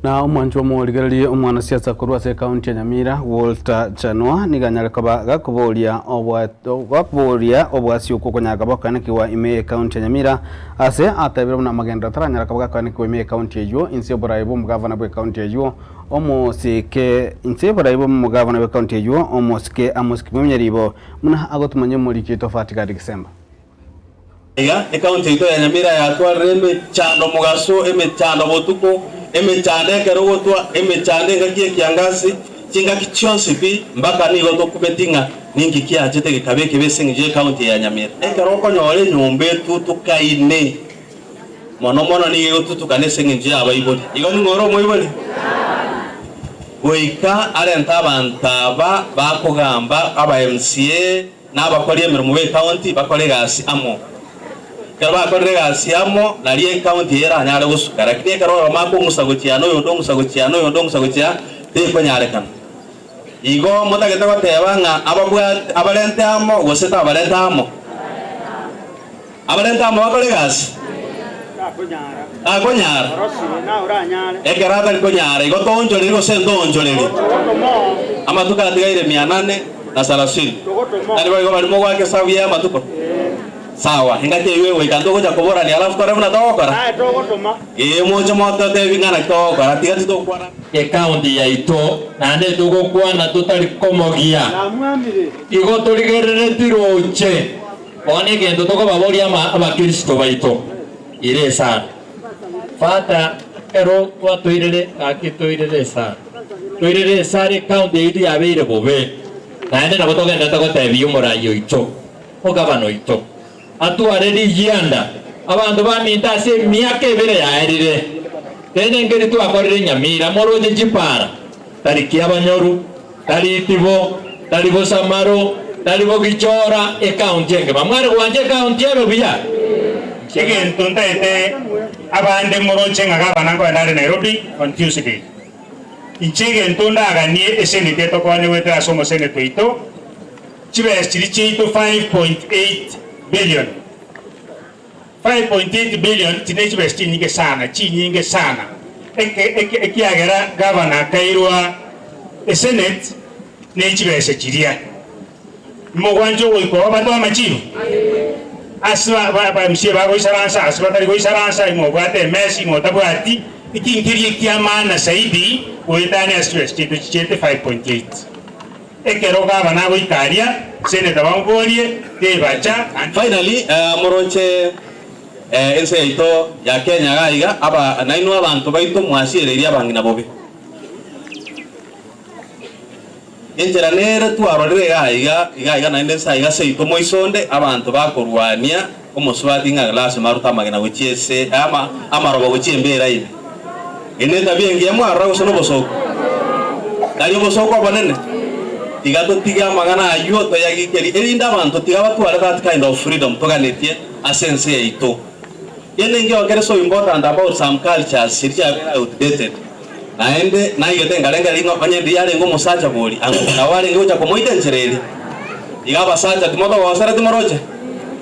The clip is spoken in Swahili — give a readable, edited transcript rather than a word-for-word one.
Na umwanju wa muligalie umwana siasa kurwase kaunti ya Nyamira Walter Chanwa niganyalekaba gakubolia obwasi uko konyakaba kwanikiwa ime kaunti ya Nyamira ase atabira na magenda taranyalekaba kwanikiwa ime kaunti ejo inse boraibo mugavana bwe kaunti ejo omosike inse boraibo mugavana bwe kaunti ejo omosike mumyeribo muna agotumanye muri kitofati ka December ni kaunti ya Nyamira yatwa reme chando mugaso chando botuko chande kerogotwa chande ngakie kiangasi kinga kichonsi bi mbaka ni goto kubetinga ningi kiajete gikabeke besinje kaunti ya Nyamira ekeroko nyore nyombe tutukaine mono ni gotutukane sinje abayiboli igoni ngoro moyiboli goika arenta bantaba bakugamba aba MCA n'abakoriye mirimo be kaunti bakore gasi amo kaba korre gasiamo naliye county era nyale gusukara kine karo mako musagotiano yondo te ko nyale kan igo mutageta ko tebanga abalente amo goseta abalente amo bakore gasi akonyara na uranyale ekerata konyara igo tonjole igo sendonjole amatuka ndigaire 800 na 30 nalibo igo bali mo gwake sabuya amatuko sawa ingate wewe kanto koja kubora ni alafu kore mna tokora tokotoma moja moto te bingana tokora tigati tokwara county ya ito nande tugokwana tutari komogia na mwamire igo turigerere tiroche one gendo tokobaboria abakristo baito ire sana fata ero twatoirere akitoirere sana toirere sare county ito yabeire bobe nande nabo togenda tokotebi umurayo ito ogabano ito atuareri yanda abantu baminta se miaka ebere yaerire tene ngeri tu akorire Nyamira moroje jipara tariki abanyoru taritibo taribo samaro taribo gichora account yenge bamware wanje account yabe buya kigento ndete abande moroje ngagabana ngo ndare Nairobi on Tuesday ichigento ndaganie esenite to kwane wetera somo senete ito chibe chirichito 5.8 billion 5.8 billion tinechi besti nyinge sana ekiagera governor kairwa senate nechi bese chiria mogwanjo wiko abato amachiru aswa ba msie ba goisaransa aswa tari goisaransa imobwate mesi motabwati ikinkiri kiamana saidi oitane stress chete 5.8 ekero governor goikaria senate bambolie tebacha and finally moronche ense ito ya Kenya gaiga aba naino abantu baito mwashireria abangina bobe enjera nere twarorere gaiga nainde saiga seito moisonde abantu bakorwania omuswati nga glass maruta magina gochiese amarobo gochiembera ine ene tabiengi ya mwarra gosono bosoko dali bosoko abanene tigato tiga magana ayo to yagikeri erinda abantu tiga batwara that kind of freedom toganetie asense ito yenenge okere so important about some cultures sirja very outdated naende naigete ngalenga lingo banyende yale ngo musacha boli ango nawale ngo cha komoite nchereri igaba sacha timoto wasara timoroje